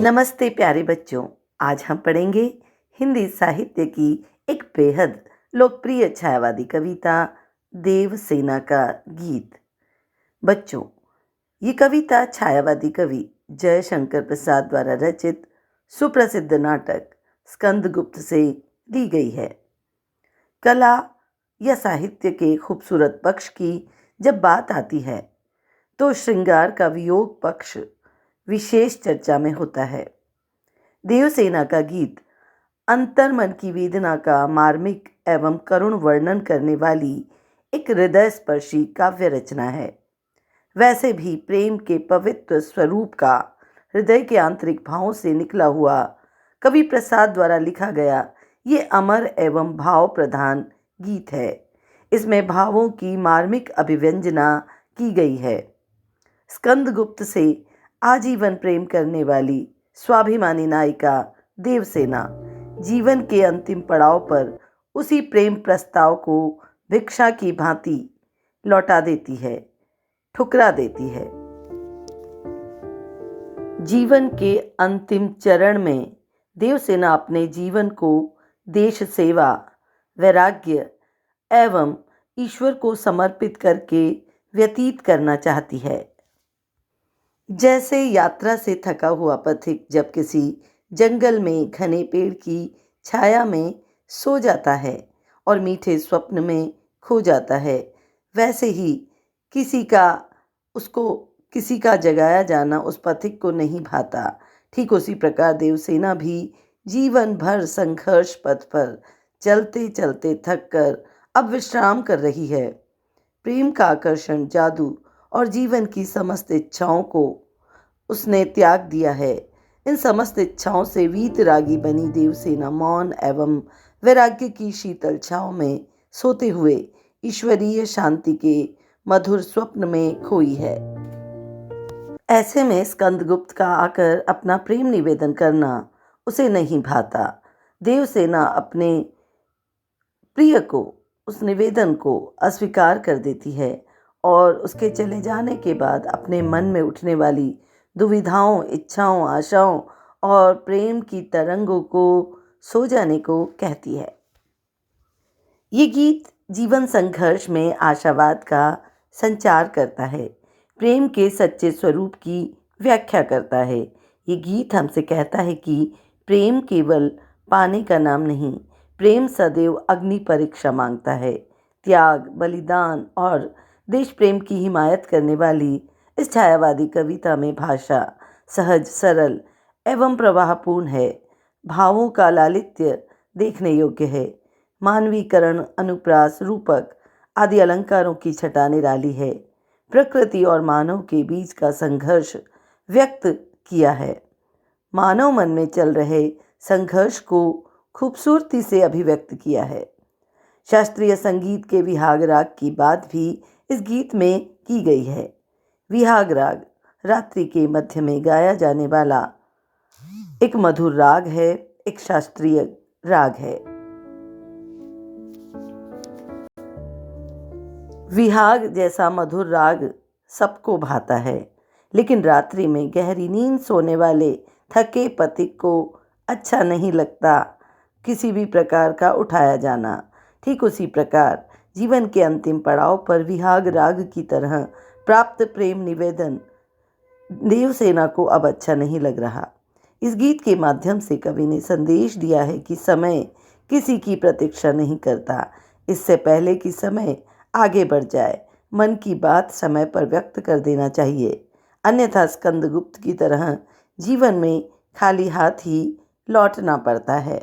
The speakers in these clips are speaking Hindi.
नमस्ते प्यारे बच्चों। आज हम पढ़ेंगे हिंदी साहित्य की एक बेहद लोकप्रिय छायावादी कविता देवसेना का गीत। बच्चों, ये कविता छायावादी कवि जयशंकर प्रसाद द्वारा रचित सुप्रसिद्ध नाटक स्कंदगुप्त से ली गई है। कला या साहित्य के खूबसूरत पक्ष की जब बात आती है तो श्रृंगार का वियोग पक्ष विशेष चर्चा में होता है। देवसेना का गीत अंतर्मन की वेदना का मार्मिक एवं करुण वर्णन करने वाली एक हृदय स्पर्शी काव्य रचना है। वैसे भी प्रेम के पवित्र स्वरूप का हृदय के आंतरिक भावों से निकला हुआ कवि प्रसाद द्वारा लिखा गया ये अमर एवं भाव प्रधान गीत है। इसमें भावों की मार्मिक अभिव्यंजना की गई है। स्कंदगुप्त से आजीवन प्रेम करने वाली स्वाभिमानी नायिका देवसेना जीवन के अंतिम पड़ाव पर उसी प्रेम प्रस्ताव को भिक्षा की भांति लौटा देती है, ठुकरा देती है। जीवन के अंतिम चरण में देवसेना अपने जीवन को देश सेवा, वैराग्य एवं ईश्वर को समर्पित करके व्यतीत करना चाहती है। जैसे यात्रा से थका हुआ पथिक जब किसी जंगल में घने पेड़ की छाया में सो जाता है और मीठे स्वप्न में खो जाता है, वैसे ही किसी का जगाया जाना उस पथिक को नहीं भाता। ठीक उसी प्रकार देवसेना भी जीवन भर संघर्ष पथ पर चलते चलते थक कर अब विश्राम कर रही है। प्रेम का आकर्षण, जादू और जीवन की समस्त इच्छाओं को उसने त्याग दिया है। इन समस्त इच्छाओं से वीतरागी बनी देवसेना मौन एवं वैराग्य की शीतल छांव में सोते हुए ईश्वरीय शांति के मधुर स्वप्न में खोई है। ऐसे में स्कंदगुप्त का आकर अपना प्रेम निवेदन करना उसे नहीं भाता। देवसेना अपने प्रिय को उस निवेदन को अस्वीकार कर देती है और उसके चले जाने के बाद अपने मन में उठने वाली दुविधाओं, इच्छाओं, आशाओं और प्रेम की तरंगों को सो जाने को कहती है। ये गीत जीवन संघर्ष में आशावाद का संचार करता है, प्रेम के सच्चे स्वरूप की व्याख्या करता है। ये गीत हमसे कहता है कि प्रेम केवल पाने का नाम नहीं, प्रेम सदैव अग्नि परीक्षा मांगता है। त्याग, बलिदान और देश प्रेम की हिमायत करने वाली इस छायावादी कविता में भाषा सहज, सरल एवं प्रवाहपूर्ण है। भावों का लालित्य देखने योग्य है। मानवीकरण, अनुप्रास, रूपक आदि अलंकारों की छटा निराली है। प्रकृति और मानव के बीच का संघर्ष व्यक्त किया है। मानव मन में चल रहे संघर्ष को खूबसूरती से अभिव्यक्त किया है। शास्त्रीय संगीत के विहाग राग की बात भी इस गीत में की गई है। विहाग राग रात्रि के मध्य में गाया जाने वाला एक मधुर राग है, एक शास्त्रीय राग है। विहाग जैसा मधुर राग सबको भाता है, लेकिन रात्रि में गहरी नींद सोने वाले थके पथिक को अच्छा नहीं लगता किसी भी प्रकार का उठाया जाना। ठीक उसी प्रकार जीवन के अंतिम पड़ाव पर विहाग राग की तरह प्राप्त प्रेम निवेदन देवसेना को अब अच्छा नहीं लग रहा। इस गीत के माध्यम से कवि ने संदेश दिया है कि समय किसी की प्रतीक्षा नहीं करता। इससे पहले कि समय आगे बढ़ जाए, मन की बात समय पर व्यक्त कर देना चाहिए, अन्यथा स्कंदगुप्त की तरह जीवन में खाली हाथ ही लौटना पड़ता है।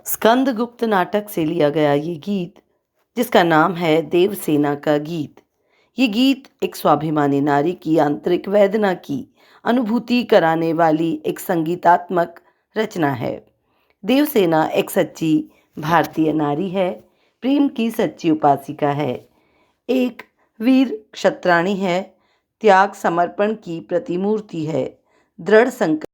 स्कंदगुप्त नाटक से लिया गया ये गीत, जिसका नाम है देवसेना का गीत। ये गीत एक स्वाभिमानी नारी की आंतरिक वेदना की अनुभूति कराने वाली एक संगीतात्मक रचना है। देवसेना एक सच्ची भारतीय नारी है, प्रेम की सच्ची उपासिका है, एक वीर क्षत्राणी है, त्याग समर्पण की प्रतिमूर्ति है, दृढ़ संकल्प